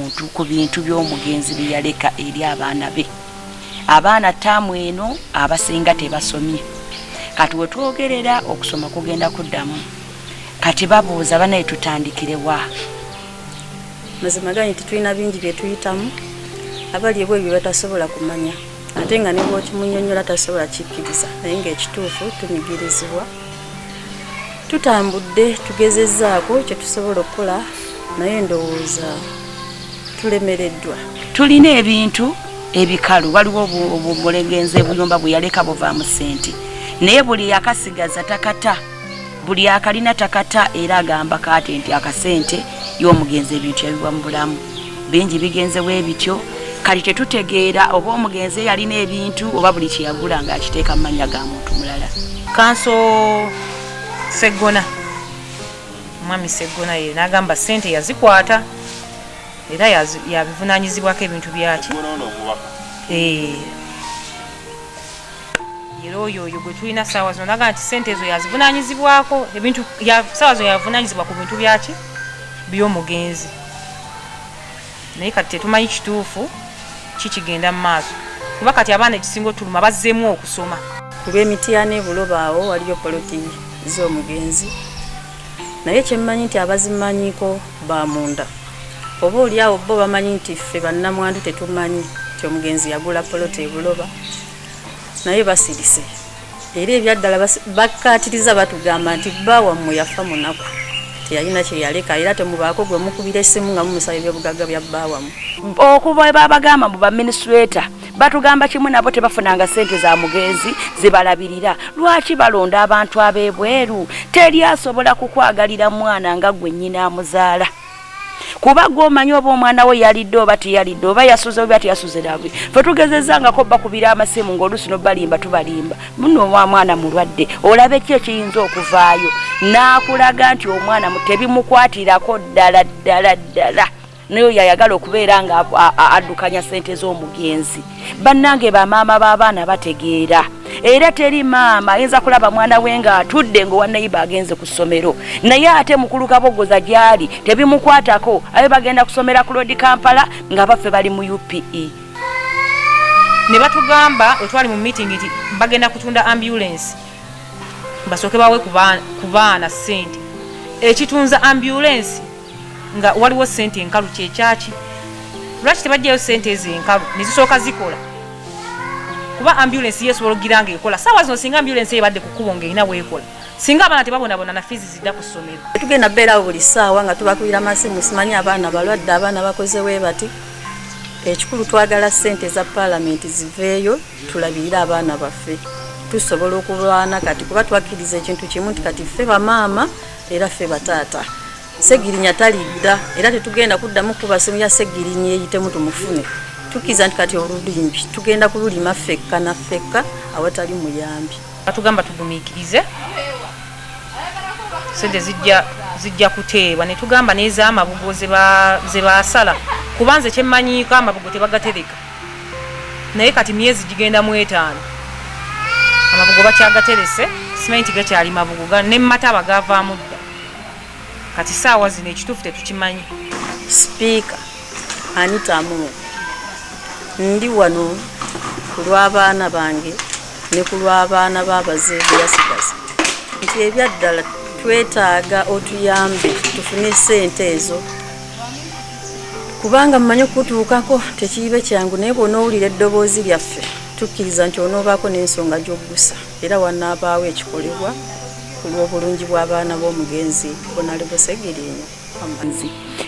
muntu ku bintu by'omugenzi byeyaleka eri abaana be. Abaana ttaamu eno abasinga tebasomye. Kati we twogerera okusoma kugenda kuddamu. Kati babuuza banaye tutandikirewa. Mazima gani tetulina bingi bye tuyitamu abali ebyo batasobola kumanya ate nga ne bw'okimunnyonnyola tasobola kikkiriza naye ng'ekituufu tunyigirizibwa. Tutambudde tugezezzaako kye tusobola okukola naye ndowooza tulemereddwa. Tulina ebintu ebikalu waliwo obulegenze obuyumba bwe yaleka buvaamu ssente naye buli akasigaza takata buli akalina takata era agamba kati nti akasente y'omugenzi ebintu ebiba mu bulamu bingi bigenzewo ebityo kati tetutegeera oba omugenzi yalina ebintu oba buli kye yagula ng'akiteeka mu mannya ga muntu mulala. Kanso Segona mwami Segona ye n'agamba ssente yazikwata era yabivunaanyizibwako ebintu byaki. Era oyo gwe tulina ssaawa zino naga nti ssente ezo yazivunaanyizibwako ebintu ssaawa zino yavunaanyizibwa ku bintu byaki by'omugenzi naye kati tetumanyi kituufu kikigenda mu maaso kuba kati abaana ekisinga otuluma bazzeemu okusoma. Ku lw'Emityana e Buloba awo waliyo poloti z'omugenzi naye kyemmanyi nti abazimanyiko bamunda oba oli awo bo bamanyi nti ffe bannamwandu tetumanyi nti omugenzi yagula poloti e Buloba naye basirise era ebyaddala bakkaatiriza batugamba nti bba wammwe yafa munaku teyalina kye yaleka era temubaako gwe mukubira essimu nga mumusaba ebyobugagga bya bba wammwe. Okuva babagamba mu baminisituleta batugamba kimu nabo tebafunanga ssente za mugenzi zibalabirira. Lwaki balonda abantu ab'ebweru? Teri asobola kukwagalira mwana nga gwe nnyina amuzaala. Kuba gwomanyi oba omwana we yalidde oba teyalidde oba yasuze oba teyasuze nabwe. Ffe tugezezanga bakubira amasimu ng'oluusi n'obalimba tubalimba. Muno omwana mulwadde olabe ki ekiyinza okuvaayo n'akulaga nti omwana tebimukwatirako ddala. Nayo yayagala okubeera nga addukanya ssente z'omugenzi. Bannange bamaama b'abaana bategeera. Era teri maama ayinza kulaba mwana we nga atudde ng'owa nayiba agenze ku ssomero naye ate mukulu kabogoza gy'ali tebimukwatako abe bagenda kusomera ku Lodi Kampala nga baffe bali mu UPE. Ne batugamba otwali mu meeting nti bagenda kutunda ambulance basooke bawe ku baana ssente ekitunza ambulance nga waliwo ssente enkalu kyekyaki. Lwaki tebajjayo ssente ezo enkalu ne zisooka zikola kuba ambulance yesobola ogiranga ekola ssaawa zino singa ambulance ebadde ku kkubo ng'erina bwekola singa abaana tebabonabona na fiizi zidda ku ssomero. Tugenda beerawo buli ssaawa nga tubakubira amasimu simanyi abaana balwadde abaana bakoze we bati. Ekikulu twagala ssente za paalamenti ziveeyo tulabirire abaana baffe tusobola okulwana kati kuba twakkiriza ekintu kimu nti kati ffe bamaama era ffe bataata. Segirinya talidda era tetugenda kuddamu kuba simu ya Segirinya eyitemu tumufune. Tukiza nti kati olulimbi tugenda kululima ffekka na ffekka awatali muyambi. Batugamba tugumiikirize ssente zijja kuteebwa ne tugamba n'ez'amabugo ze baasala kuba nze kyemmanyiiko amabugo tebagatereka naye kati myezi gigenda mu 5 amabugo bakyagaterese simanyi nti gakyali mabugo n'emmataba gavaamu dda kati ssaawa zino ekituufu tetukimanyi. Sipiika Anita Amuru ndi wano ku lw'abaana bange ne ku lw'abaana b'abazeeyi yasigaza nti ebyaddala twetaaga otuyambe tufune ssente ezo kubanga mmanyi okutuukako tekiibe kyangu naye bw'onoowulira eddoboozi lyaffe tukkiriza nti onoobaako n'ensonga gy'oggusa era wannaabaawo ekikolebwa ku lw'obulungi bw'abaana b'omugenzi Honorable Segirinya.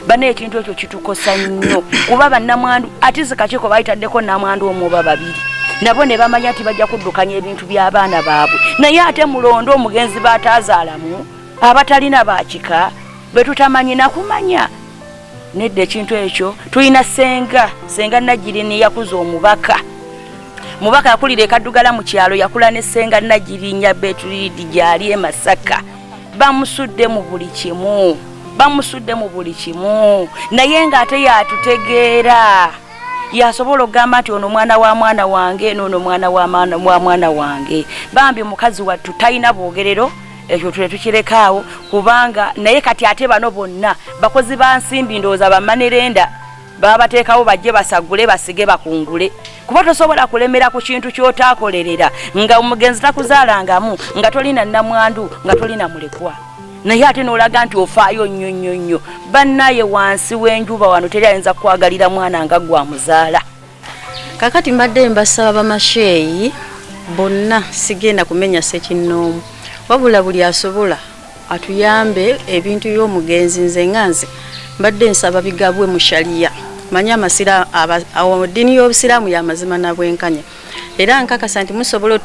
Bane ekintu ekyo kitukosa nnyo kuba bannamwandu ate zikakiiko bayitaddeko nnamwandu omu oba babiri nabo ne bamanya nti bajja kuddukanya ebintu by'abaana baabwe naye ate mulondo omugenzi baataazaalamu abatalina baakika be tutamanyi nakumanya nedda ekintu ekyo tulina senga Nagirinya yakuza omubaka yakulira ekaddugala mu kyalo yakula ne senga Nagirinya Betulidi gyali e Masaka bamusudde mu buli kimu naye ng'ate yatutegeera yasobola okugamba nti ono mwana wa mwana wange n'ono mwana wa mwana wange bambi mukazi wattu talina bwogerero ekyo tukirekawo kubanga naye kati ate bano bonna bakozi ba nsimbi ndowooza bamanerenda babateekawo bajje basagule basige bakungule kuba tosobola kulemera ku kintu ky'otaakolerera nga omugenzi takuzaalangamu nga tolina nnamwandu nga tolina mulekwa naye ate n'olaga nti ofaayo nnyo bannaye wansi w'enjuba wano teri ayinza kukwagalira mwana nga gwamuzaala. Kakati mbadde mbasaba bamasheeyi bonna sigenda kumenya ssekinnoomu wabula buli asobola atuyambe ebintu by'omugenzi. Nze nganze mbadde nsaba bigabwe mu shaliya manya ddiini y'obusiraamu y'amazima na bwenkanya era nkakasa nti musobola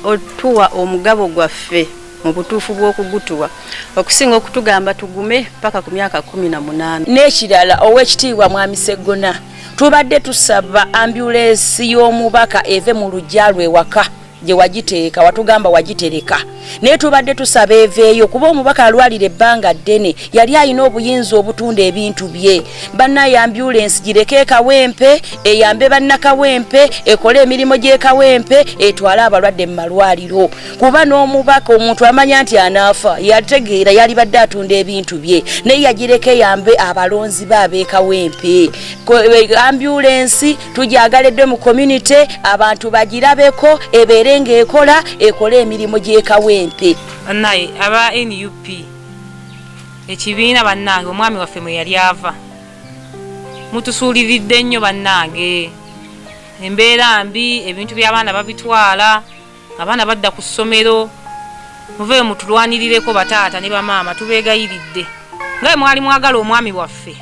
otuwa omugabo gwaffe mu butuufu bw'okugutuwa okusinga okutugamba tugume paka ku myaka 18. N'ekirala ow'ekitiibwa Mwami Sseggona tubadde tusaba ambulensi y'omubaka eve mu lujja lw'ewaka gye wagiteeka watugamba wagitereka naye tubadde tusaba eveeyo kuba omubaka alwalira ebbanga ddene yali alina obuyinza obutunda ebintu bye. Bannaye ambulensi gireke ekawempe eyambe bannakawempe ekole emirimu gy'ekawempe etwale abalwadde mu malwaliro kuba n'omubaka omuntu amanya nti anaafa yategeera yali badde atunda ebintu bye naye yagireke eyambe abalonzi be ab'ekawempe. Ambulensi tujagaledde mu community abantu bagirabeko ebeere ng'ekola ekole emirimu gy'ekawempe. Bannaye aba NUP ekibiina bannange omwami waffe mwe yali ava mutusuuliridde nnyo bannange embeera mbi ebintu by'abaana babitwala abaana badda ku ssomero muveeyo mutulwanirireko bataata ne bamaama tubeegayiridde nga mwali mwagala omwami waffe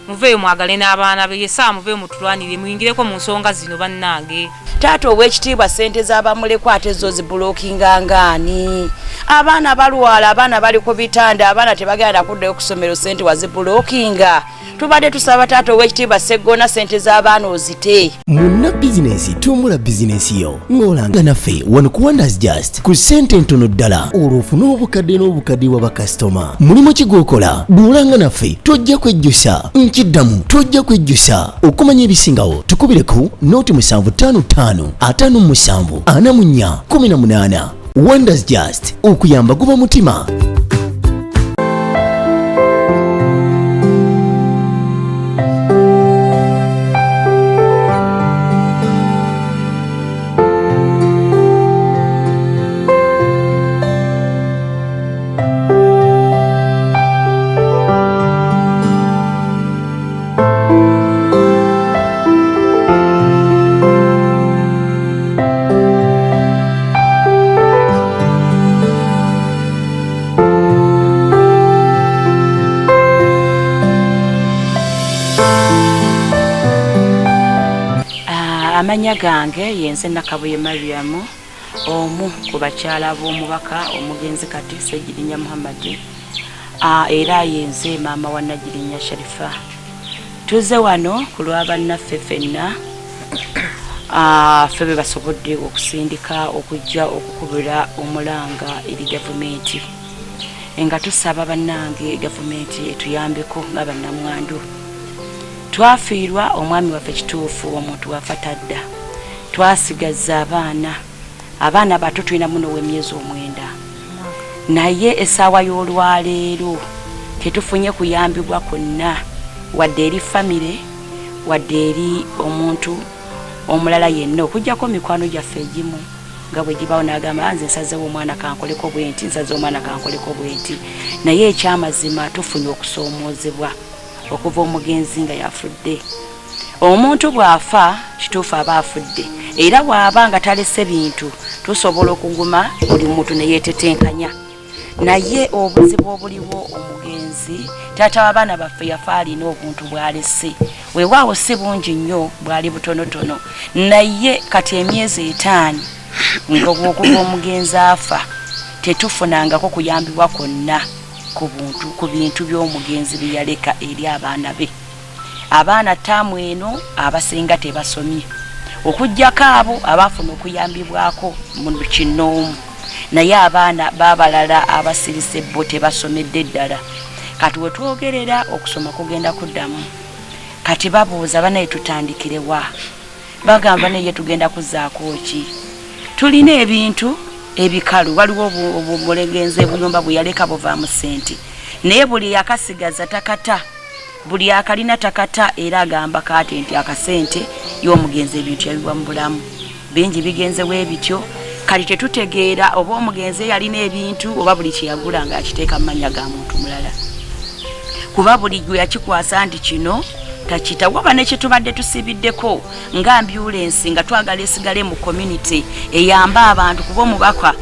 muveeyo mwagale n'abaana be yesa muveeyo mutulwanirire muyingireko mu nsonga zino bannange. Taata ow'ekitiibwa ssente z'abamulekwa ate zo zibulookinga ngaani? Abaana balwala abaana bali ku bitanda abaana tebagenda kuddayo ku ssomero ssente wazibulookinga. Tubadde tusaba taata ow'ekitiibwa Sseggona ssente z'abaana ozite. Munna bizinensi tumbula bizinensi yo ng'olanga naffe wano ku Wonders Just ku ssente ntono ddala olw'ofuna obukadde n'obukadde wa bakasitoma. Mulimu ki gw'okola bw'olanga naffe tojja kwejjusa nkiddamu tojja kwejjusa okumanya ebisingawo tukubire ku nooti 755 57 44 18. Wonders Just okuyamba guba mutima. Amanya gange yenze Nakabuye Mariamu omu ku bakyala b'omubaka omugenzi kati Ssegirinya Muhammad era yenze maama wa Nagirinya Sharifa. Tuze wano ku lwa bannaffe ffenna ffe be basobodde okusindika okujja okukubira omulanga eri gavumenti nga tusaba bannange gavumenti etuyambeko nga bannamwandu. Twafiirwa omwami waffe kituufu omuntu wafa tadda twasigaza abaana bato tulina muno w'emyezi 9 naye essaawa y'olwaleero tetufunye kuyambibwa kwonna wadde eri famire wadde eri omuntu omulala yenna okujjako mikwano gyaffe egimu nga bwe gibaawo n'agamba nze nsazeewo omwana kankoleko bwenti nsazeewo omwana kankoleko bwenti naye ekyamazima tufunye okusoomoozebwa okuva omugenzi nga yafudde. Omuntu bw'afa kituufu aba afudde era bw'aba nga talese bintu tusobola okuguma buli muntu ne yeetetenkanya naye obuzibu obuliwo omugenzi taata w'abaana baffe yafa alina obuntu bw'alese weewaawo si bungi nnyo bwali butonotono naye kati emyezi 5 ng'okuva omugenzi afa tetufunangako kuyambibwa kwonna ku bintu by'omugenzi bye yaleka eri abaana be. Abaana ttaamu eno abasinga tebasomye okujjako abo abaafuna okuyambibwako mu kinnoomu naye abaana baabalala abasirise bo tebasomedde ddala. Kati we twogerera okusoma kugenda kuddamu kati babuuza banaye tutandikirewa bagamba naye tugenda kuzaako ki. Tulina ebintu ebikalu waliwo obulegenze obuyomba bwe yaleka buvaamu ssente naye buli yakasigaza takata buli akalina takata era agamba kati nti akasente y'omugenzi ebintu yabiwa mu bulamu bingi bigenzewo ebityo kati tetutegeera oba omugenzi yalina ebintu oba buli kyeyagula nga akiteeka mu mannya ga muntu mulala kuba buli gwe yakikwasa nti kino takita waba nekitubadde tusibiddeko nga ambulance nga twagala esigale mu community eyamba abantu kuba omubaka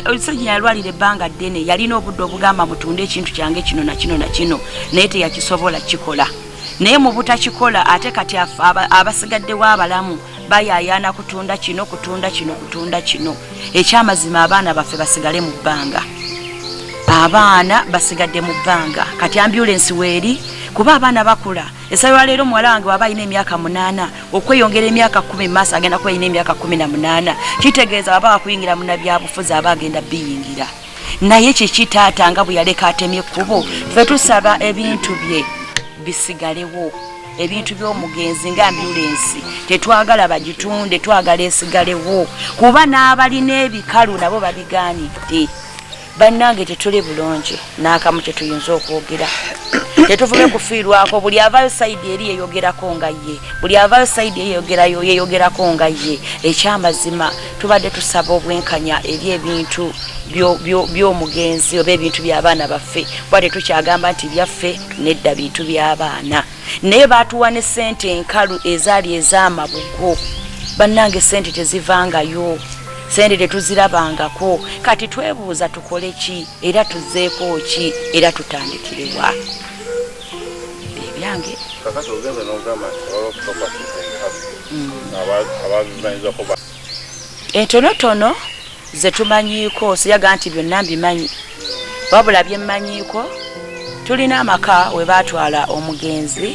omusajja yalwalira ebbanga ddene yalina obudde obugamba mutunde ekintu kyange kino na kino na kino naye teyakisobola kikola naye mu butakikola ate kati abasigaddewo abalamu bayayaana kutunda kino ekyamazima abaana baffe basigale mu bbanga abaana basigadde mu bbanga kati ambulance weeri kuba abaana bakula esayo leero muwala wange waba alina emyaka 8 okweyongera emyaka 10 maaso agenda kweyina emyaka 18 kitegeeza baba bakuyingira mu nabyabufuzi aba agenda biyingira naye kikitaata nga bwe yaleka atemye ekkubo ffe tusaba ebintu bye bisigalewo ebintu by'omugenzi nga ambulance tetwagala bagitunde twagala esigalewo kuba n'abalina ebikalu nabo babigaanidde bannange tetuli bulungi n'akamu kye tuyinza okwogera tetuvube kufiirwako buli avaayo sayidi eri yeyogerako nga ye buli avaayo sayidi yeyogerako nga ye ekyamazima tubadde tusaba obwenkanya eri ebintu by'omugenzi oba ebintu by'abaana baffe kuba tetukyagamba nti byaffe nedda bintu by'abaana naye baatuwa ne ssente enkalu ezaali ez'amabugo bannange ssente tezivangayo sente tetuzirabangako kati twebuuza tukole ki era tuzeeko ki era tutandikirewa ebyange entonotono zetumanyiiko siyaga nti byonna mbimanyi wabula byemmanyiiko tulina amaka we baatwala omugenzi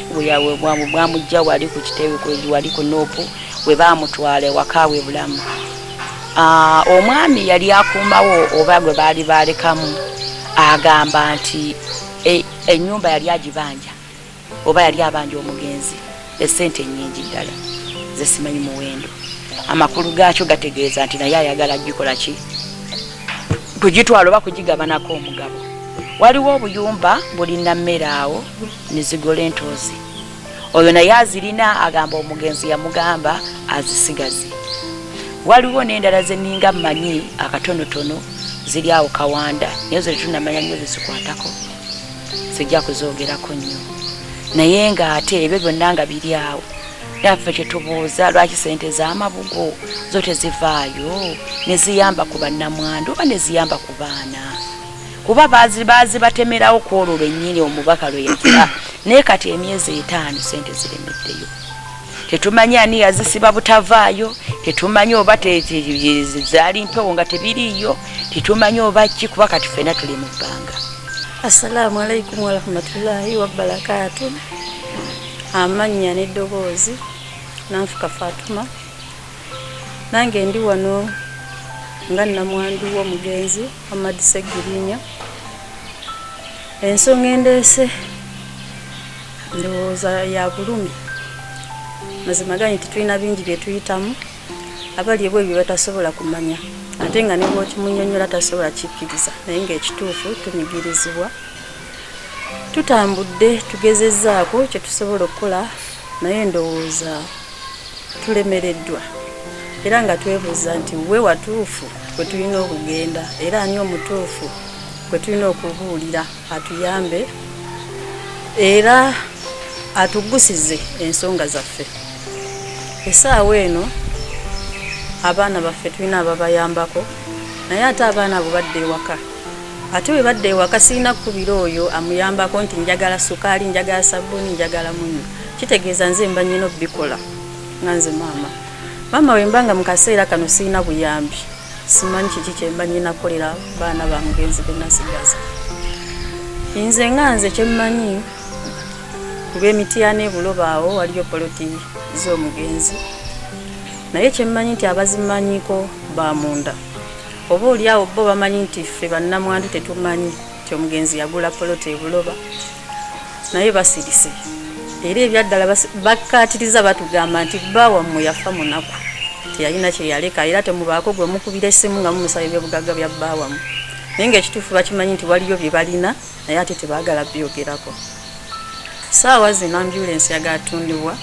bwamujja wali ku kiteewe wali ku noopu we baamutwala ewaka we bulamu omwami yali akuumawo oba gwe baali balekamu agamba nti ennyumba yali agibanja oba yali abanja omugenzi esente nnyingi ddala zesimanyi muwendo amakulu gaakyo gategeeza nti naye ayagala gikola ki kugitwala oba kugigabanako omugabo waliwo obuyumba bulina mmere awo nizigola entoozi oyo naye azirina agamba omugenzi yamugamba azisigazi waliwo n'endala zeninga mmanyi akatonotono ziri awo Kawanda naye zo tetunamanya nnyo zikwatako sijja kuzoogerako nnyo naye ng'ate ebyo byonna nga biri awo naffe kyetubuuza lwaki sente z'amabugo zo tezivaayo ne ziyamba ku bannamwandu oba ne ziyamba ku baana kuba baazi batemerawo ku olwo lwennyini omubaka lwe yafa naye kati emyezi 5 sente ziremeddeyo tetumanyi ani yazisiba butavaayo tetumanyi oba zaali mpewo nga tebiriiyo tetumanyi oba ki kuba kati ffena tuli mu bbanga. Assalamu alaikum warahmatullahi wabarakatuh. Amannya n'eddoboozi Nanfuka Fatuma. Nange ndi wano nga nnamwandu w'omugenzi Hamad Segirinya. Ensonga endeese ndowooza ya bulumi. Mazima ganyi tetulina bingi bye tuyitamu abali ebyo batasobola kumanya ate nga ne bw'okimunnyonnyola tasobola kikkiriza naye ng'ekituufu tunyigirizibwa tutambudde tugezezzaako kye tusobola okukola naye ndowooza tulemereddwa era nga twebuuza nti we watuufu kwe tulina okugenda era ani omutuufu kwe tulina okubuulira atuyambe era atuggusize ensonga zaffe. Essaawa eno abaana baffe tulina ababayambako naye ate abaana abo badde ewaka ate we badde ewaka sirina kkubira oyo amuyambako nti njagala sukaali njagala sabbuuni njagala munyu kitegeeza nze mba nnyina obbikola nga nze maama we mbanga mu kaseera kano sirina buyambi simanyi kiki kye mba nnyina kukolera baana ba mugenzi be nasigaza nze nga nze kye mmanyi kulw'emitiana ebuloba awo waliyo poloti z'omugenzi naye kyemmanyi nti abazimanyiko bamunda oba oli awo bo bamanyi nti ffe bannamwandu tetumanyi nti omugenzi yagula poloti ebuloba naye basirise era ebyaddala bakkaatiriza batugamba nti bba wammwe yafa munaku teyalina kye yaleka era temubaako gwe mukubira essimu nga mumusaba ebyobugagga bya bba wammwe naye ng'ekituufu bakimanyi nti waliyo bye balina naye ate tebaagala byogerako. saawa zino ambulance yagatundibwa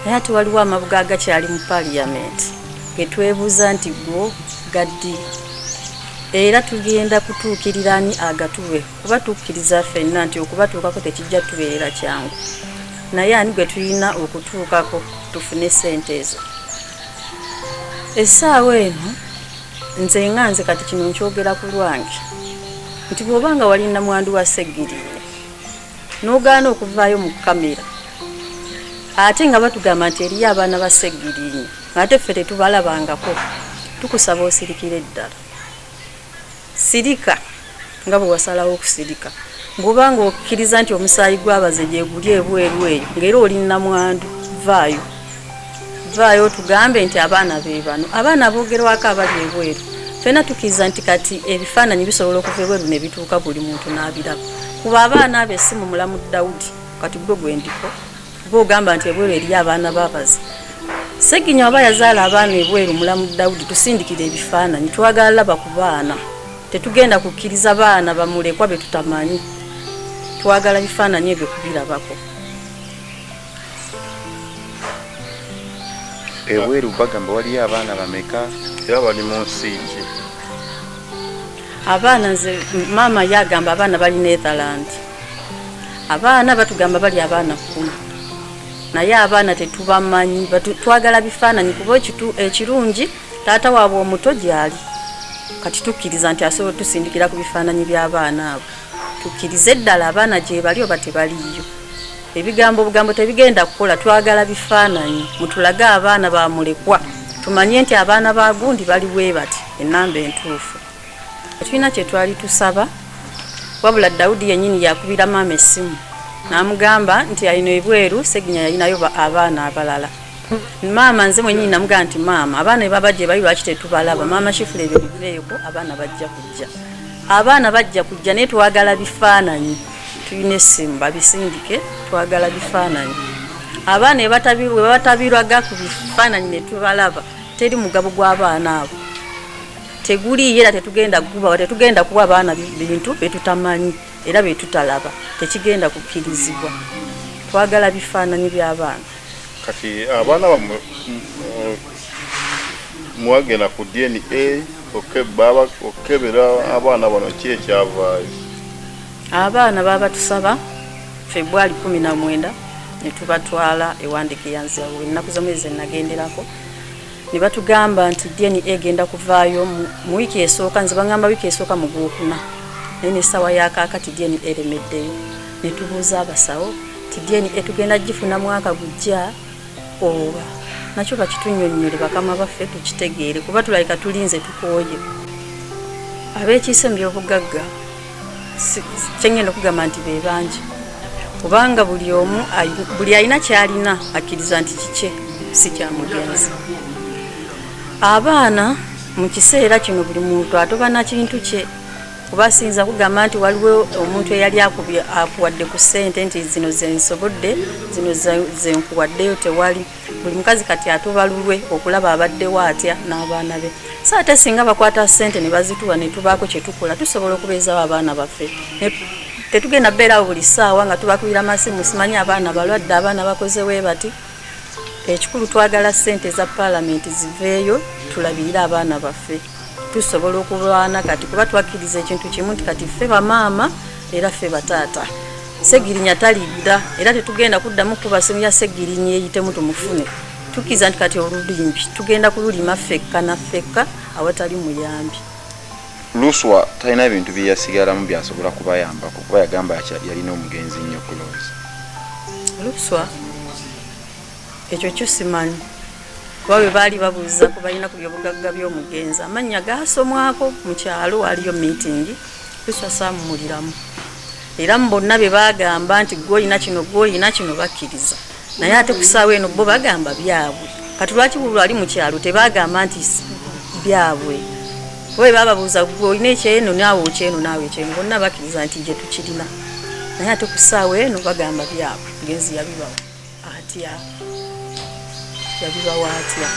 naye ate waliwo amabuga agakyali mu parliament getwebuuza nti go gaddi era tugenda kutuukirira ani agatuwe kuba tukkiriza ffenna nti okubatuukako tekijja tubeerera kyangu naye ani gwe tulina okutuukako tufune ssente ezo. Essaawa eno nze nganze kati kino nkyogera ku lwange nti bw'obanga wali nnamwandu wa Seggirinya n'ogaana okuvaayo mu kamera ate nga batugamba nti eriyo abaana ba Seggirinya ng'ate ffe tetubalabangako, tukusaba osirikire eddala. Sirika nga bwe wasalawo okusirika ng'obanga okkiriza nti omusaayi gw'abaze gye guli ebweru eyo ng'era oli nnamwandu, vaayo tugambe nti abaana be bano, abaana boogerwako abali ebweru. Ffenna tukkiriza nti kati ebifaananyi bisobola okuva ebweru ne bituuka buli muntu n'abiraba. Kuba abaana abo essimu Mulamu Dawudi kati gwe gwendiko bw'ogamba nti ebweru eriyo abaana b'abaze. Seggirinya oba yazaala abaana ebweru Mulamu Dawudi tusindikire ebifaananyi, twagala laba ku baana. Tetugenda kukkiriza baana bamulekwa be tutamanyi, twagala bifaananyi ebyo kubirabako. Ebweru bagamba waliyo abaana bameka era bali mu nsi ki? Abaana nze maama yagamba abaana bali Netherland, abaana batugamba bali abaana 10 naye abaana tetubamanyi, twagala bifaananyi kuba ekirungi taata waabwe omuto gyali. Kati tukkiriza nti asobola tusindikira ku bifaananyi by'abaana abo, tukkirize eddala abaana gye bali oba tebaliyo. Obugambo tebigenda kukola, twagala bifaananyi, mutulage abaana bamulekwa tumanye nti abaana ba gundi bali bwe bati ennamba entuufu. Tulina kye twali tusaba, wabula Dawudi yennyini yakubira maama essimu n'amugamba nti alina ebweru Seggirinya yalinayo abaana abalala. Maama nze mwennyini namugamba nti maama abaana baba gye bali lwaki tetubalaba? Maama Shifula ebyo biveeko, abaana bajja kujja, abaana bajja kujja naye twagala bifaananyi. Tulina essimu babisindike, twagala bifaananyi. Abaana batabirwaga ku bifaananyi ne tubalaba, teri mugabo gw'abaana abo teguli, era tetugenda kuba tetugenda kuwa abaana bintu betutamanyi era betutalaba, tekigenda kukkirizibwa. Twagala bifaananyi by'abaana. Kati abaana mwagenda ku DNA okebera abaana bano ki ekyavaayo? Abaana baba tusaba February 19 ne tubatwala ewandiike yanzawo ennaku z'omwezi nagenderako ne batugamba nti DNA egenda kuvaayo mu wiiki esooka. Nze bangamba wiiki esooka mu Gwokuna naye n'essaawa yaakaakati DNA eremeddeyo. Ne tubuuza abasawo nti DNA tugenda gifuna mwaka gujja oba nakyo bakitunnyonnyole bakama baffe tukitegeere kuba tulabika tulinze tukooye. Abeekiise mu by'obugagga kyengenda okugamba nti be bangi kubanga buli alina kyalina akkiriza nti kike si kya mugenzi. Abaana mu kiseera kino buli muntu atoba na kintu kye kuba siyinza kugamba nti waliwo omuntu eyali akuwadde ku ssente nti zino zensobodde zino zenkuwaddeyo tewali. Buli mukazi kati atoba lulwe okulaba abaddewo atya n'abaana be. So ate singa bakwata ssente ne bazituwa ne tubaako kye tukola tusobola okubeezawo abaana baffe. Tetugenda beerawo buli ssaawa nga tubakubira amasimu simanyi abaana balwadde, abaana bakoze bwe bati. Ekikulu twagala ssente za Parliament ziveeyo tulabirire abaana baffe tusobola okulwana kati kuba twakkiriza ekintu kimu nti kati ffe bamaama era ffe bataata. Seggirinya talidda era tetugenda kuddamu kuba simu ya Seggirinya eyitemu tumufune. Tukkiza nti kati olulimbi tugenda kululima ffekka na ffekka awatali muyambi. Luswa talina ebintu bye yasigalamu byasobola kubayambako kuba yagamba yalina omugenzi nnyo kulooza. Luswa ekyo kyo simanyi kuba bwe baali babuuza ku balina ku byobugagga by'omugenzi amannya gaasomwako mu kyalo waliyo miitingi Luswa saamumuliramu era mu bonna be baagamba nti gw'olina kino bakkiriza naye ate ku ssaawa eno bo bagamba byabwe. Kati lwaki buli ali mu kyalo tebaagamba nti byabwe? Bwe bababuuza gw'olina ekyeno naawe ekyeno naawe ekyeno bonna bakkiriza nti gye tukirina naye ate ku ssaawa eno bagamba byabwe. Mugenzi yabibawa atya? Yabibawa atya?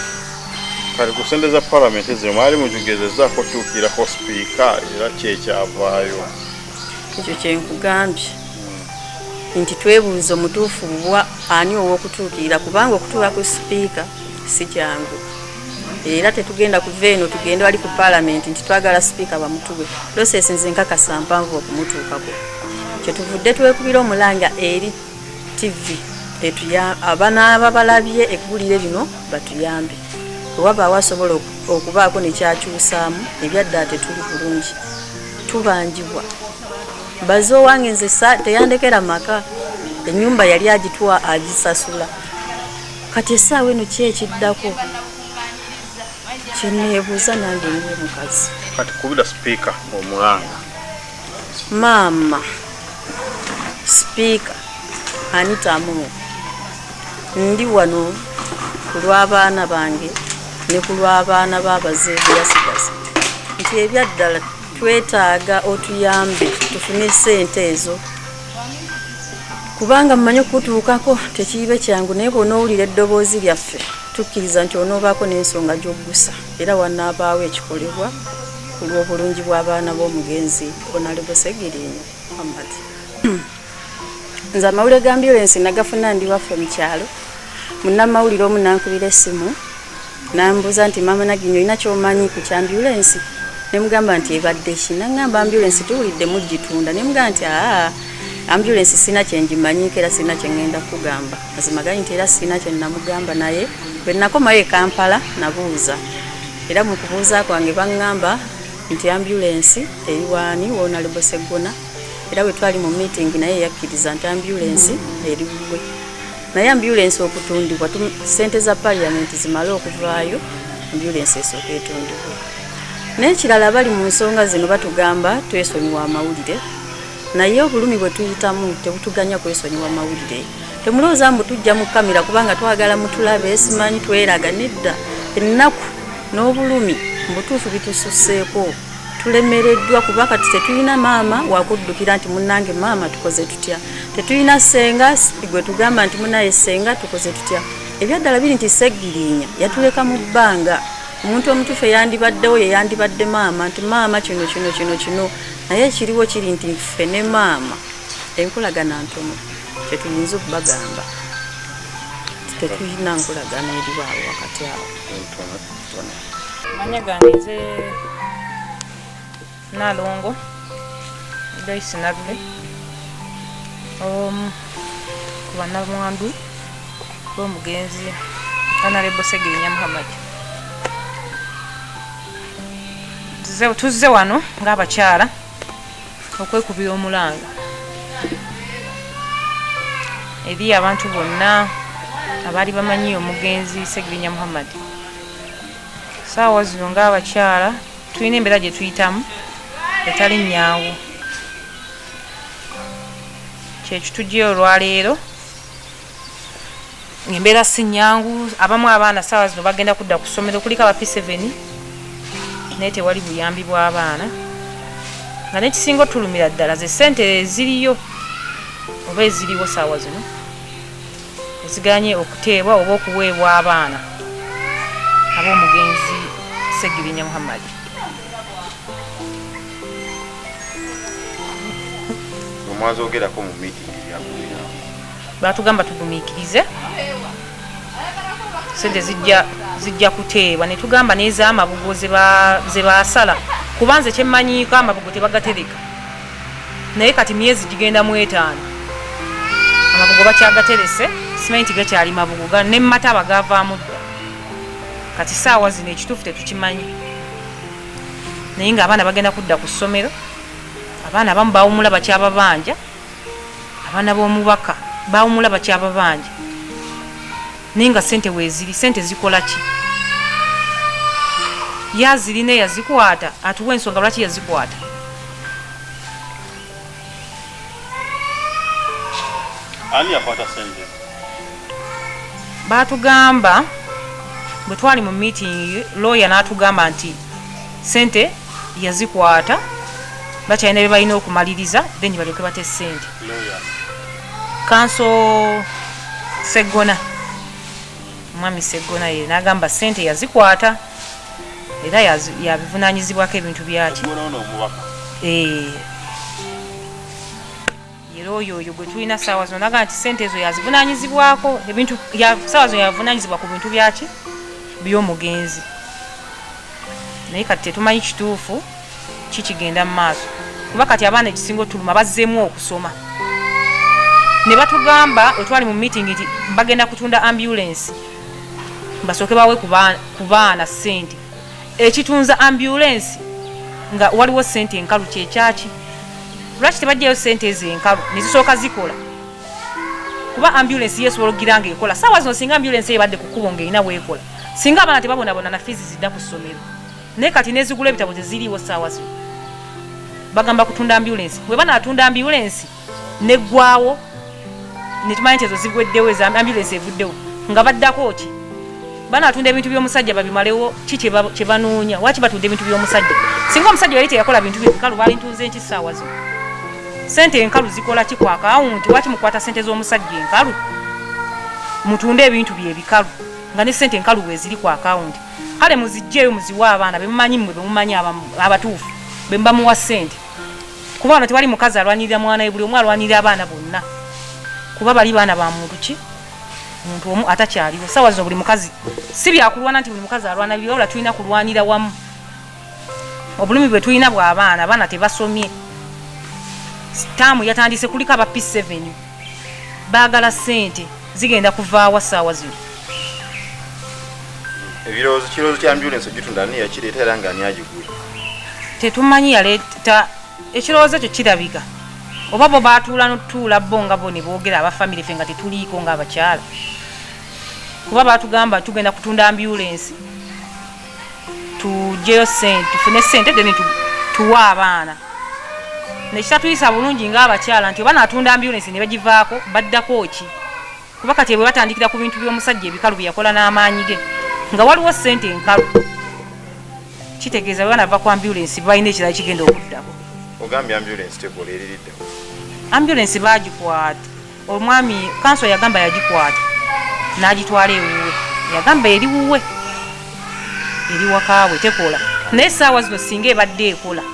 Kale ku ssente za Parliament zino mwali mugigezezaako tuukirako sipiika era kyekyavaayo? Ekyo kyenkugambye nti twebuuza omutuufu bwa ani ow'okutuukirira kubanga okutuula ku sipiika si kyangu era tetugenda kuva eno tugende wali ku paalamenti nti twagala sipiika bamutuwe losesi nze nkakasa mpanvu okumutuukako kyetuvudde twekubira omulanga eri tv abanaaba balabye eggulire lino batuyambe owaba awasobola okubaako nekyakyusaamu ebyadda tetuli bulungi tubanjibwa baze owange nze teyandekera maka ennyumba yali agitwa agisasula kati essaawa eno ki ekiddako kyeneebuuza nange niwe mukazi kati kubira sipiika omulanga maama sipiika anitamu ndi wano ku lw'abaana bange ne ku lw'abaana b'abazeeyi yasigaza nti ebyaddala twetaaga otuyambe tufune ssente ezo kubanga mmanyi okutuukako tekiibe kyangu naye bw'onoowulira eddoboozi lyaffe tukkiriza nti onoobaako n'ensonga gy'oggusa era wannaabaawo ekikolebwa ku lw'obulungi bw'abaana b'omugenzi Honorable Segirinya Muhammad. Nze amawulire ga ambulensi nagafuna ndi waffe mu kyalo munnamawulire omu nankubira essimu nambuuza nti maama Naginyo olina ky'omanyi ku kyambulensi nemugamba nti ebadde ki naŋŋamba ambulensi tuwulidde mugitunda nemugamba nti ambulensi sina kyengimanyiiko era sina kyengenda kugamba mazima gali nti era sina kyenamugamba naye bwe nakomayo e Kampala nabuuza era mu kubuuza kwange baŋŋamba nti ambulensi eri waani Honorable Segona era bwe twali mu meeting naye yakkiriza nti ambulensi eri bwe naye ambulensi okutundibwa ssente za parliament zimale okuvaayo ambulensi esooka etundibwa n'ekirala bali mu nsonga zino batugamba twesonyiwa amawulire naye obulumi bwe tuyitamu tebutuganya kwesonyiwa amawulire temulowooza mbu tujja mu kamera kubanga twagala mutulabe simanyi tweraga nedda ennaku n'obulumi mbutuufu bitususseeko tulemereddwa kuba kati tetulina maama wakuddukira nti munnange maama tukoze tutya tetulina ssenga gwe tugamba nti munaye ssenga tukoze tutya ebyaddala biri nti Segirinya yatuleka mu bbanga omuntu omutuufu eyandibaddewo yeyandibadde maama nti maama kino naye ekiriwo kiri nti ffe ne maama enkolagana ntono kyetuyinza okubagamba tetulina nkolagana eriwaawo wakati awo manya gange nze Nalongo Joyce Nagbe ku bannamwandu b'omugenzi Honorable Segirinya Muhammad. Tuzze wano ng'abakyala okwekubira omulanga eri abantu bonna abaali bamanyi omugenzi Segirinya Muhammad. Saawa zino ng'abakyala tulina embeera gye tuyitamu etali nnyangu kyekitujja olwaleero embeera si nnyangu abamu abaana saawa zino bagenda kudda ku ssomero kuliko aba P7 naye tewali buyambi bw'abaana nga n'ekisinga otulumira ddala ze ssente eziriyo oba eziriwo saawa zino eziganye okuteebwa oba okuweebwa abaana ab'omugenzi Segirinya Muhammad. Mwazogerako mu meeting yakulira batugamba tugumiikirize sente zijja kuteebwa ne tugamba n'ez'amabugo ze baasala kubanze kyemmanyiiko amabugo tebagatereka naye kati myezi gigenda mu 5 amabugo bakyagaterese simanyi nti gakyali mabugo nemmata bagavaamu dda kati saawa zino ekituufu tetukimanyi naye ng'abaana bagenda kudda ku ssomero abaana abamu bawumula bakyababanja abaana b'omubaka bawumula bakyababanja naye nga ssente weeziri ssente zikola ki yazirina eyazikwata atuwa ensonga lwaki yazikwata ani yakwata ssente baatugamba bwe twali mu meeting lawyer n'atugamba nti ssente yazikwata bakyalina bye balina okumaliriza then balyoke bate ssente kanso Segona mwami Segona ye n'agamba ssente yazikwata era yabivunaanyizibwako ebintu byaki era oyo gwe tulina saawa zino naga nti sente ezo yazivunanyizibwako ebintu saawa zino yavunanyizibwa ku bintu byaki by'omugenzi naye kati tetumanyi kituufu kikigenda mu maaso kuba kati abaana ekisinga otuluma bazzeemu okusoma ne batugamba wetwali mu meeting nti bagenda kutunda ambulance basooke bawe ku baana ssente ekitunza ambulance nga waliwo ssente enkalu kyekyaki lwaki tebajjayo ssente ezo enkalu nezisooka zikola kuba ambulance yesobola okugira nga ekola saawa zino singa ambulance ebadde ku kkubo ng'erina bwekola singa abaana tebabonabona na fiizi zidda ku ssomero naye kati nezigula ebitabo teziriiwo saawa zino bagamba kutunda ambulance bwe banaatunda ambulance neggwawo netumanyi nti ezo zigweddewo eza ambulance evuddewo nga baddako ki banaatunda ebintu by'omusajja babimalewo ki kye banoonya waki batunda ebintu by'omusajja singa omusajja yali teyakola bintu by'enkalu balintunze nki saawa zino sente enkalu zikola ki ku akawunti waki mukwata sente z'omusajja enkalu mutunde ebintu byebikalu nga ne sente enkalu bweziri ku akawunti kale muzijjeeyo muziwa abaana bemumanyi mmwe bemumanyi abatuufu bemubamuwa sente kuba wano tewali mukazi alwanirira mwana we buli omu alwanirira abaana bonna kuba bali baana ba muntu ki muntu omu atakyaliwo saawa zino buli mukazi si byakulwana nti buli mukazi alwana byo wabula tulina kulwanira wamu obulumi bwe tulina bw'abaana abaana tebasomye taamu yatandise kuliko aba P7 baagala ssente zigenda kuvaawa saawa zino kirowoozo kya ambulance ogitunda ani yakireeta era nga ani agigula tetumanyi yaleeta ekirowoozo ekyo kirabika oba bo baatuula notutuula bo nga bo ne boogera abafamire ffe nga tetuliiko ng'abakyala kuba baatugamba tugenda kutunda ambulance tugyeyo sente tufune sente then tuwa abaana nekitatuyisa bulungi ng'abakyala nti oba naatunda ambulance ne bagivaako baddako ki kuba kati bwe batandikira ku bintu by'omusajja ebikalu bye yakola n'amaanyi ge nga waliwo sente enkalu kitegeeza bwe banava ku ambulance balina ekirala kigenda okuddako ogambye ambulance tekola eririddewo ambulance bagikwata omwami kanso yagamba yagikwata n'agitwala ewuwe yagamba eri wuwe eri wakaabwe tekola naye saawa zino singa ebadde ekola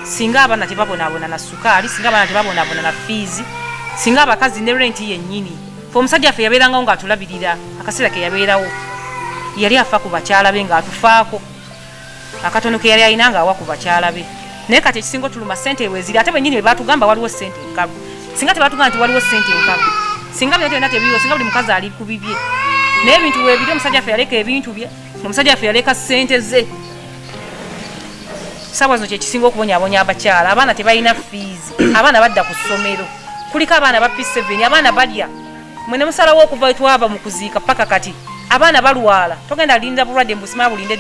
singa abaana tebabonaabona na sukaali singa abaana tebabonaabona na fiizi singa abakazi ne renti yennyini fe omusajja ffe yabeerangawo ng'atulabirira akaseera ke yabeerawo yali afa ku bakyala be ng'atufaako akatono ke yali alina ng'awa ku bakyala be naye kati ekisinga otuluma ssente bweziri ate bennyini bwe baatugamba waliwo ssente enkalu singa tebatugamba nti waliwo ssente enkalu singa bino byonna tebiriwo singa buli mukazi ali ku bibye naye ebintu weebiri omusajja ffe yaleka ebintu bye omusajja ffe yaleka ssente ze saawa zino kyekisinga okubonyaabonya abakyala abaana tebalina fiizi abaana badda ku ssomero kuliko abaana ba P7 abaana balya mwene musalawo okuva twava mu kuziika paka kati abaana balwala togenda linda bulwadde mbusima bulinde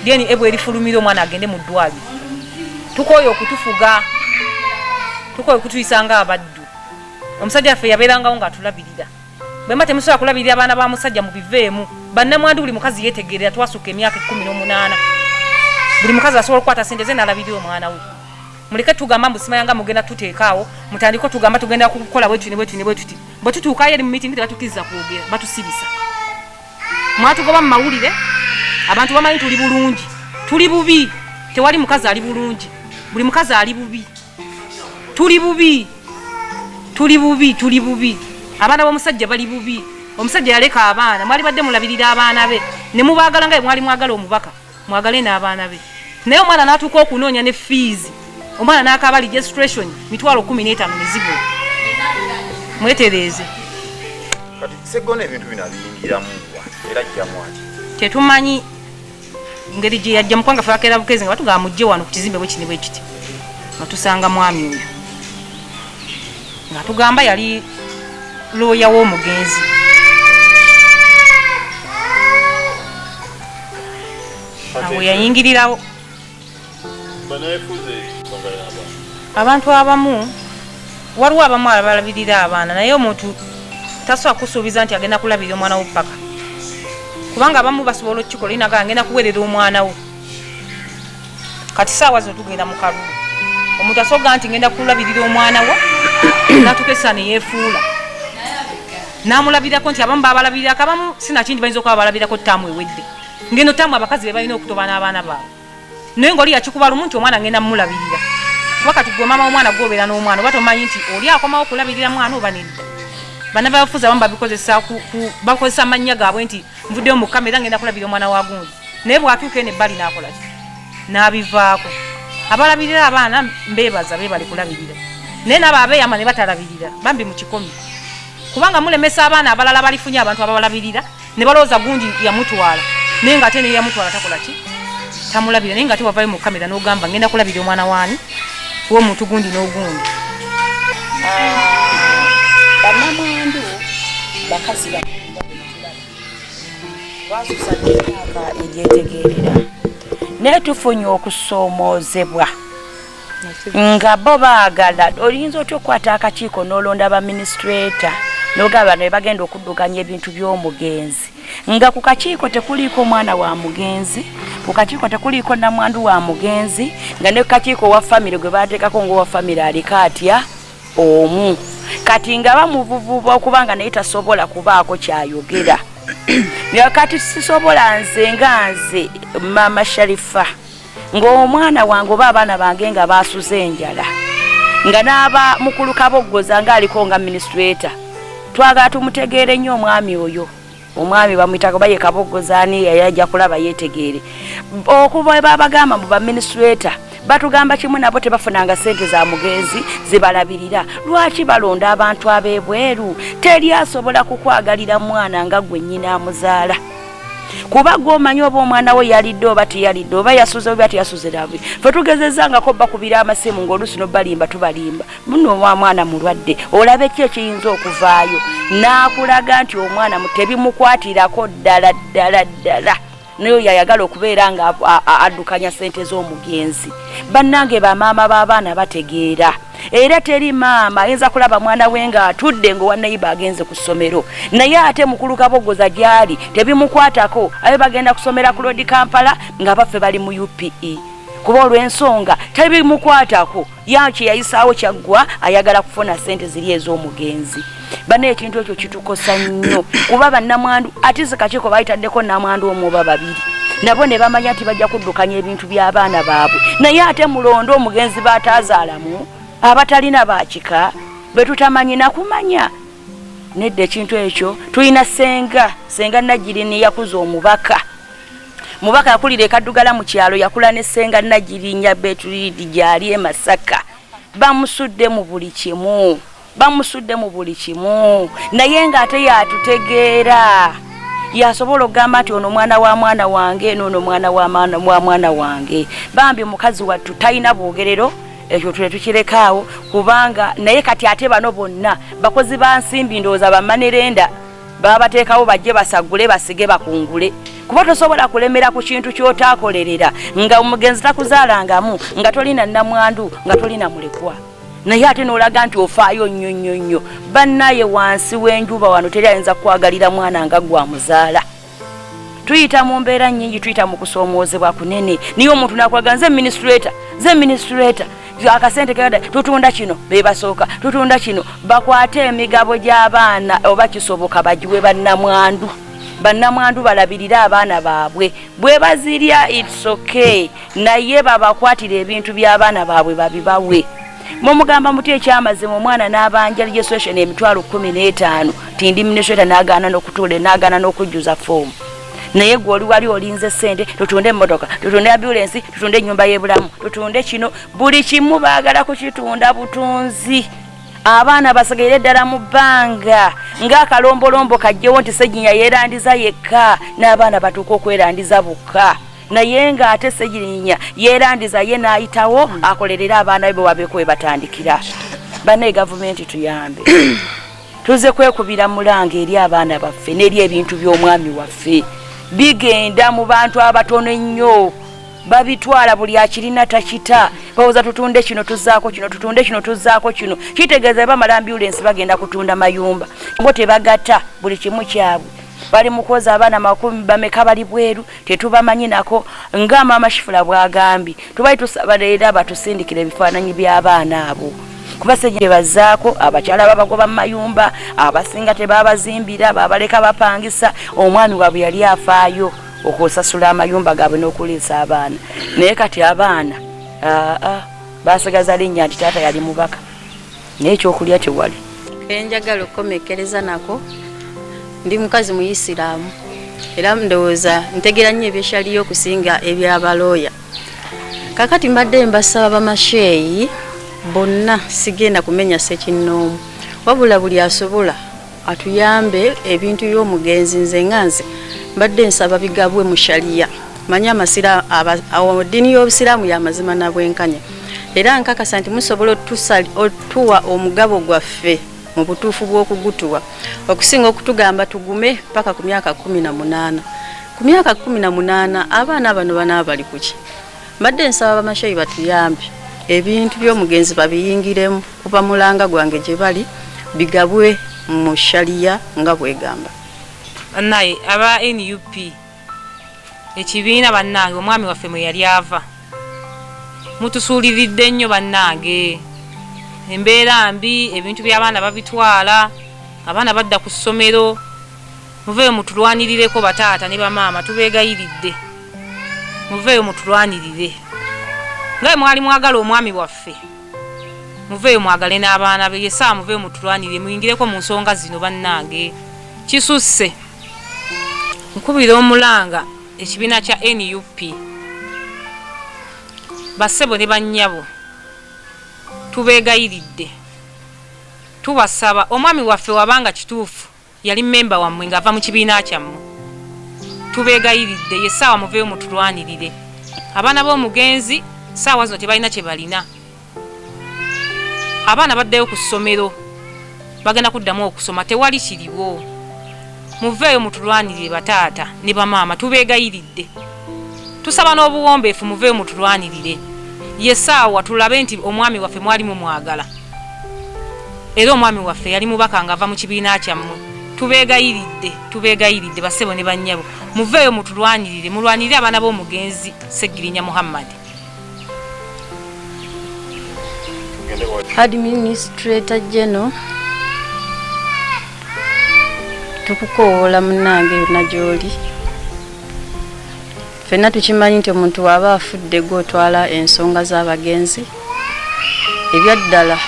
DNA bwerifulumira omwana agende mu ddwaliro tukoyo okutufuga tukoyo okutuyisanga abaddu omusajja ffe yabeerangawo ng'atulabirira bwe mba temusobola kulabirira abaana ba musajja mu biveemu bannamwandu buli mukazi yeetegerera twasuka emyaka 18 buli mukazi asobola okukwata ssente ze n'alabirira omwana we muleke tugamba mbusima yanga mugenda tuteekaawo mutandiko tugamba tugenda kukola bwetuti bwe tutuukayo eri mu meeting tebatukiriza kwogera batusibisa mwatugoba mu mawulire abantu bamanyi tuli bulungi tuli bubi tewali mukazi ali bulungi buli mukazi ali bubi tuli bubi abaana b'omusajja bali bubi omusajja yaleka abaana mwali badde mulabirira abaana be ne mubaagala nga mwali mwagala omubaka mwagale n'abaana be naye omwana n'atuuka okunoonya ne fees omwana n'akaaba registration 15,000 mizibula mwetereeze kati segona ebintu bino abiyingiramu era jjamwaki tetumanyi ngeri gye yajja mukwanga fe akeera bukezi nga batugamba mujje wano ku kizimbe bwe kini bwe kiti nga tusanga mwami oyo nga tugamba yali looya w'omugenzi awo yayingirirawo abantu abamu waliwo abamu abalabirira abaana naye omuntu tasobola kusuubiza nti agenda kulabirira omwana wo paka kubanga abamu basobola okukikola inaga agenda kuweerera omwana wo kati saawa zino tugenda mu kalulu omuntu asobola nti ngenda kulabirira omwana wo natukesa neyeefuula namulabirako nti abamu babalabirirako abamu sinakindi bayinza okuba balabirako ttaamu ewedde ngeno ttaamu abakazi be balina okutoba n'abaana baabwe naye ngaoli yakikuba lumu nti omwana ngenda mumulabirira wakati gwe mama omwana gobeera n'omwana oba tomanyi nti oli akomawo okulabirira mwana oba nedda. Bana bafuza bamba bikozesa bakozesa amannya gaabwe nti nvuddeyo mu kamera ngenda kulabirira omwana wa gundi naye bw'atuuka eno ebbali n'akola ki n'abivaako. Abalabirira abaana mbeebaza bali kulabirira naye nabo abeeyama ne batalabirira bambi mu kikomi kubanga mulemesa abaana abalala balifunye abantu ababalabirira ne balowooza gundi yamutwala naye nga ate ne yamutwala takola ki tamulabira naye nga ate wavayo mu kamera n'ogamba ngenda kulabirira omwana waani w'omuntu gundi n'ogundi. Bannamwandu bakazi basusadde emyaka egyetegeerera naye tufunye okusoomoozebwa nga bo baagala oyinza otya okukwata akakiiko n'olonda baminisituleta n'ogamba ne bagenda okuddukanya ebintu by'omugenzi nga ku kakiiko tekuliiko mwana wa mugenzi, ku kakiiko tekuliiko namwandu wa mugenzi, nga ne kakiiko wa famire gwe baateekako ng'owa famire aliko atya omu kati nga bamuvuvuba okubanga naye tasobola kubaako kyayogera. Kati sisobola nze nga nze mama Sharifa ng'omwana wange oba abaana bange nga baasuze enjala nga n'aba mukulu Kaboggoza nga aliko nga minisituleta twagala tumutegeere nnyo omwami oyo. Omwami bamuyitako baye Kaboggoza ani yajja kulaba yeetegeere okuba babagamba mu baminisituleta batugamba kimu nabo tebafunanga sente za mugenzi zibalabirira. Lwaki balonda abantu ab'ebweru? Teri asobola kukwagalira mwana nga gwe nnyina amuzaala kuba gwomanyi oba omwana we yalidde oba teyalidde oba yasuze oba teyasuze labi. Fe tugezezanga bakubira amasimu ng'oluusi n'obalimba tubalimba muno mwana mulwadde olabe ki ekiyinza okuvaayo n'akulaga nti omwana tebimukwatirako ddala ddala ddala nayo yayagala okubeera nga addukanya sente z'omugenzi. Bannange bamaama b'abaana bategeera era teri maama ayinza kulaba mwana we nga atudde ng'owa nayiba agenze ku ssomero naye ate mukulu Kaboggoza gyali tebimukwatako abe bagenda kusomera ku Lodi Kampala nga baffe bali mu UPE kuba olw'ensonga tebimukwatako yakye yayisaawo kyaggwa ayagala kufuna sente ziri ez'omugenzi. Bane ekintu ekyo kitukosa nnyo kuba bannamwandu ate zikakiiko bayitaddeko namwandu omu oba babiri nabo ne bamanya nti bajja kuddukanya ebintu by'abaana baabwe naye ate mulondo omugenzi baataazaalamu abatalina bakika be tutamanyi nakumanya nedda ekintu ekyo tulina senga Nagirini yakuza omubaka yakulira ekaddugala mu kyalo yakula ne senga Nagirinya Betulidi gyali e Masaka bamusudde mu buli kimu naye ng'ate yatutegeera yasobola okugamba nti ono mwana wa mwana wange n'ono mwana wa mwana wange bambi mukazi wattu talina bwogerero ekyo tule tukirekaawo kubanga naye kati ate bano bonna bakozi ba nsimbi ndowooza bamanerenda babateekawo bajje basagule basige bakungule kuba tosobola kulemera ku kintu ky'otaakolerera nga omugenzi takuzaalangamu nga tolina namwandu nga tolina mulekwa naye ate n'olaga nti ofaayo nnyo bannaye wansi w'enjuba wano teri ayinza kukwagalira mwana nga gwamuzaala. Tuyita mu mbeera nnyingi, tuyita mu kusoomoozebwa kunene niyo omuntu nakulaga nze minisituleta akasente kagada tutunda kino bebasooka tutunda kino bakwate emigabo gy'abaana oba kisoboka bagiwe bannamwandu balabirira abaana baabwe bwe bazirya it's okay naye babakwatira ebintu by'abaana baabwe babibawe. Mumugamba muti ekyamazima omwana n'abanja registration emitwalo 15 tindi minisituleta n'agaana n'okutuula n'agaana n'okujjuza foomu naye gwe oli wali olinze sente tutunde emmotoka tutunde ambulance tutunde ennyumba y'ebulamu tutunde kino buli kimu baagala kukitunda butunzi. Abaana basigaire ddala mu bbanga ng'akalombolombo kajjewo nti Sseginya yeerandiza yekka n'abaana batuuka okwerandiza bokka naye ng'ate Sseginya yeerandiza ye n'ayitawo akolerera abaana be wabeeko we batandikira. Banne gavumenti tuyambe tuze kwekubira mulanga eri abaana baffe n'eri ebintu by'omwami waffe bigenda mu bantu abatono ennyo babitwala buli akirina takita bawuza tutunde kino tuzaako kino tutunde kino tuzaako kino kitegeeza bamala ambulance bagenda kutunda mayumba bo tebagata buli kimu kyabwe bali mukoza abaana 10 bameka bali bweru tetubamanyi nako nga mama Shifula bwagambye tubayi tusabalera batusindikire ebifaananyi by'abaana abo kuba Sseginya bazaako abakyala babagoba mu mayumba abasinga tebabazimbira babaleka bapangisa omwami waabwe yali afaayo okusasula amayumba gaabwe n'okuliisa abaana naye kati abaana basigaza linnya nti taata yali mubaka naye ekyokulya tewali. Enjagala okukomekereza nako ndi mukazi Muyisiraamu era ndowooza ntegera nnyo ebyeshaliyo okusinga ebyabalooya. Kakati mbadde mbasaba bamasheeyi bonna sigenda kumenya ssekinnoomu wabula buli asobola atuyambe ebintu by'omugenzi. Nze nganze mbadde nsaba bigabwe mu shaliya. Manya amasira ddiini y'obusiraamu y'amazima na bwenkanya era nkakasa nti musobola otuwa omugabo gwaffe mu butuufu bw'okugutuwa okusinga okutugamba tugume paka ku myaka 18. Ku myaka 18 abaana bano banaba bali kuki? Mbadde nsaba bamasheeyi batuyambe ebintu by'omugenzi babiyingiremu kuva mulanga gwange gye bali bigabwe mu shaliya nga bwegamba. Naye aba NUP ekibiina bannange omwami waffe mwe yali ava mutusuuliridde nnyo bannange. Embeera mbi, ebintu by'abaana babitwala, abaana badda ku ssomero. Muveeyo mutulwanirireko bataata ne bamaama, tubeegayiridde. Muveeyo mutulwanirire. Nga mwali mwagala omwami waffe, muveeyo mwagale n'abaana be. Yesa muveeyo mutulwanirire, muyingireko mu nsonga zino bannange. Kisusse nkubira omulanga ekibiina kya NUP bassebo ne bannyabo tubeegayiridde, tubasaba omwami waffe wabanga kituufu yali memba wammwe ng'ava mu kibiina kyammwe, tubeegayiridde yesaawa muveeyo mutulwanirire. Abaana b'omugenzi saawa zino tebalina kye balina. Abaana baddayo ku ssomero bagenda kuddamu okusoma, tewali kiriwo. Muveeyo mutulwanirire bataata ne bamaama, tubeegayiridde. Tusaba n'obuwombeefu muveeyo mutulwanirire. Yesaawa tulabe nti omwami waffe mwali mumwagala era omwami waffe yali mubaka ng'ava mu kibiina kyammwe. Tubeegayiridde bassebo ne bannyabo, muveeyo mutulwanirire, mulwanirire abaana b'omugenzi Seggirinya Muhammad. Administrator General tukukoola munnange yonna gy'oli. Ffenna tukimanyi nti omuntu waba afudde gw'otwala ensonga z'abagenzi. Ebyaddala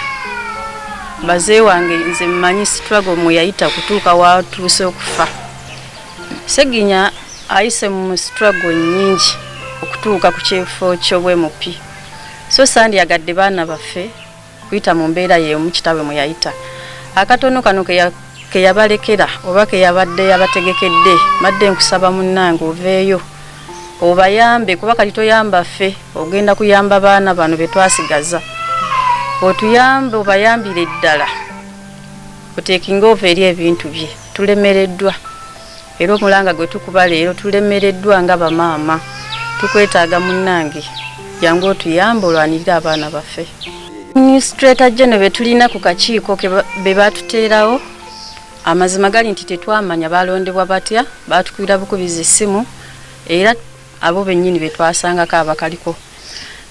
bazee wange nze mmanyi struggle mwe yayita kutuuka watuuse okufa. Seginya ayise mu struggle nnyingi okutuuka ku kyefo ky'obwemupi. So sandyagadde baana baffe kuyita mu mbeera y'emu kitaabwe mwe yayita. Akatono kano ke yabalekera oba ke yabadde yabategekedde, madde nkusaba munnange oveeyo obayambe, kuba kati toyamba ffe, ogenda kuyamba baana bano be twasigaza. Otuyambe obayambire ddala, oteekinga ova eri ebintu bye. Tulemereddwa era omulanga gwe tukuba leero tulemereddwa nga bamaama. Tukwetaaga munnange, jangu otuyambe olwanirire abaana baffe. Administrator General be tulina ku kakiiko be batuteerawo, amazima gali nti tetwamanya balondebwa batya, batukubira bukubizi essimu era abo bennyini be twasangako abakaliko.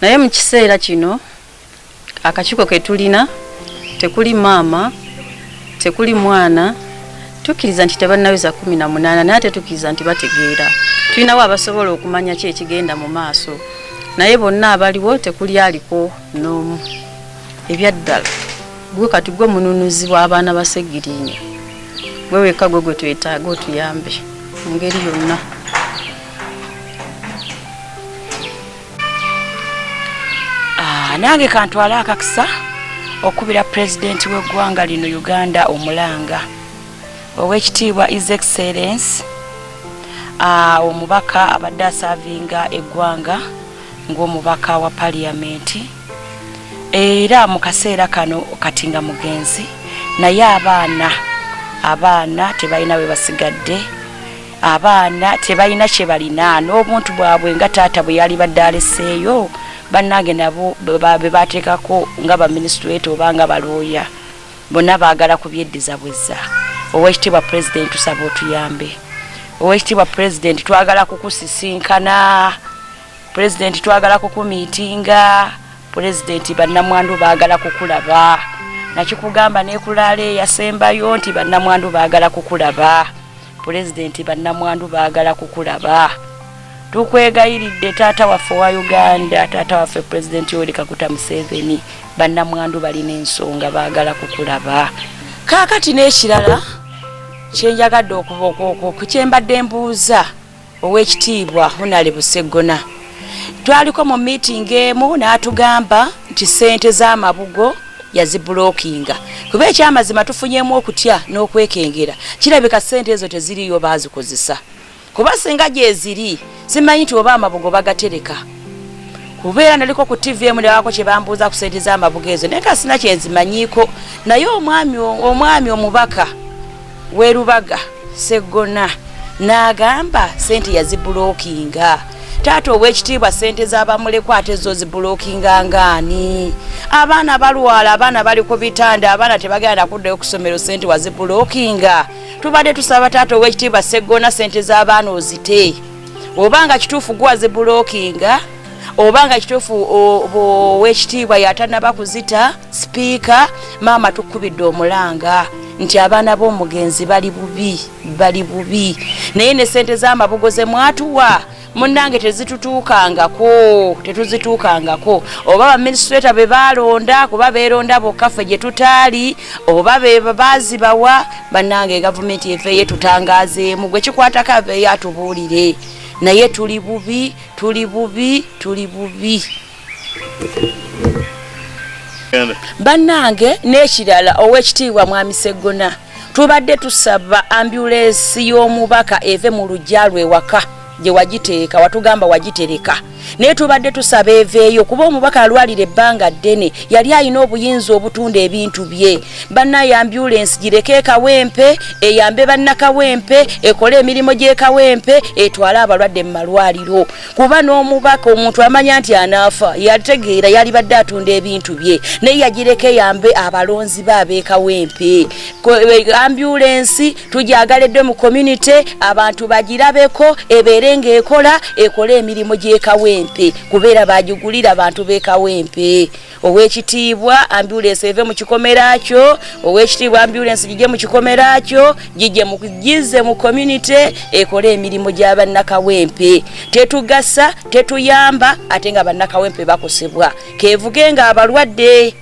Naye mu kiseera kino akakiiko ke tulina tekuli maama, tekuli mwana, tukkiriza nti tebannaweza 18 naye tetukkiriza nti bategeera. Tulinawo abasobola okumanya ki ekigenda mu maaso, naye bonna abaliwo tekuli aliko n'omu. Ebyaddala gwe kati gwe mununuzi w'abaana ba Seggirinya, gwe wekka gwe twetaaga otuyambe mu ngeri yonna. Nange kantwale akakisa okubira pulezidenti w'eggwanga lino Uganda omulanga ow'ekitiibwa His Excellency omubaka abadde asaavinga eggwanga ng'omubaka wa paliamenti era mu kaseera kano kati nga mugenzi, naye abaana tebalina we basigadde, abaana tebalina kye balina n'obuntu bwabwe nga taata bwe yali badde aleseeyo. Bannange nabo be bateekako nga baminisituleta oba nga balooya bonna baagala kubyeddiza bwezza. Oweekitiibwa pulezidenti tusaba otuyambe. Oweekitiibwa pulezidenti twagala kukusisinkana, pulezidenti twagala kukumiitinga, pulezidenti bannamwandu baagala kukulaba. Nakikugamba n'ekulaala yasembayo nti bannamwandu baagala kukulaba, pulezidenti bannamwandu baagala kukulaba. tukwegayiridde taata waffe wa Uganda, taata waffe President Yoweri Kaguta Museveni, bannamwandu balina ensonga baagala kukulaba. Kaakati n'ekirala kyenjagadde okuba kyembadde mbuuza ow'ekitiibwa Honale Busegona. Twaliko mu meeting emu n'atugamba nti ssente z'amabugo yazibulookinga. Kuba ekyamazima tufunyemu okutya n'okwekengera. Kirabika ssente ezo teziriyo baazikozesa. Kuba singa gye ziri simanyi nti oba amabugo bagatereka. Kubeera naliko ku TV emu newako kye bambuuza ku ssente z'amabugo ezo naye kasina kyenzimanyiiko. Naye omwami omubaka Werubaga Segona n'agamba ssente yazibulookinga. Taata ow'ekitiibwa ssente z'abamulekwa ate zo zibulookinga ngaani? Abaana balwala, abaana bali ku bitanda, abaana tebagenda kuddayo ku ssomero, ssente wazibulookinga. Tubadde tusaba taata ow'ekitiibwa Segona ssente z'abaana ozite. Obanga kituufu gwa zibulookinga, obanga kituufu ow'ekitiibwa yatanaba kuzita sipiika, maama tukubidde omulanga nti abaana b'omugenzi bali bubi. Naye ne ssente z'amabugo ze mwatuwa munnange tetuzituukangako. Oba baminisituleta be balonda kuba beeronda bokka ffe gye tutaali, oba be baazibawa, bannange gavumenti efeeye tutangaazeemu. Gwe kikwatako aveeyo atubuulire. Naye tuli bubi. Bannange n'ekirala ow'ekitiibwa Mwami Segona, tubadde tusaba ambulensi y'omubaka eve mu luggya lwe waka gye wagiteeka, watugamba wagitereka. Naye tubadde tusaba eveeyo kuba omubaka alwalira ebbanga ddene, yali alina obuyinza obutunda ebintu bye. Bannaye ambulensi gireke Kawempe, eyambe bannakawempe, ekole emirimu gy'Ekawempe, etwale abalwadde mu malwaliro. Kuba n'omubaka omuntu amanya nti anaafa, yategeera yali badde atunda ebintu bye, naye yagireke yambe abalonzi be ab'Ekawempe. Ambulensi tugyagaledde mu community, abantu bagirabeko, ebeere ng'ekola, ekole emirimu gy'Ekawempe. Kubeera bagigulira abantu b'Ekawempe. Ow'ekitiibwa ambulance eve mu kikomera kyo, ow'ekitiibwa ambulance gije mu kikomera kyo, gize mu community, ekole emirimu gy'abannakawempe. Tetugasa, tetuyamba, ate nga bannakawempe bakosebwa. Kevuge nga abalwadde.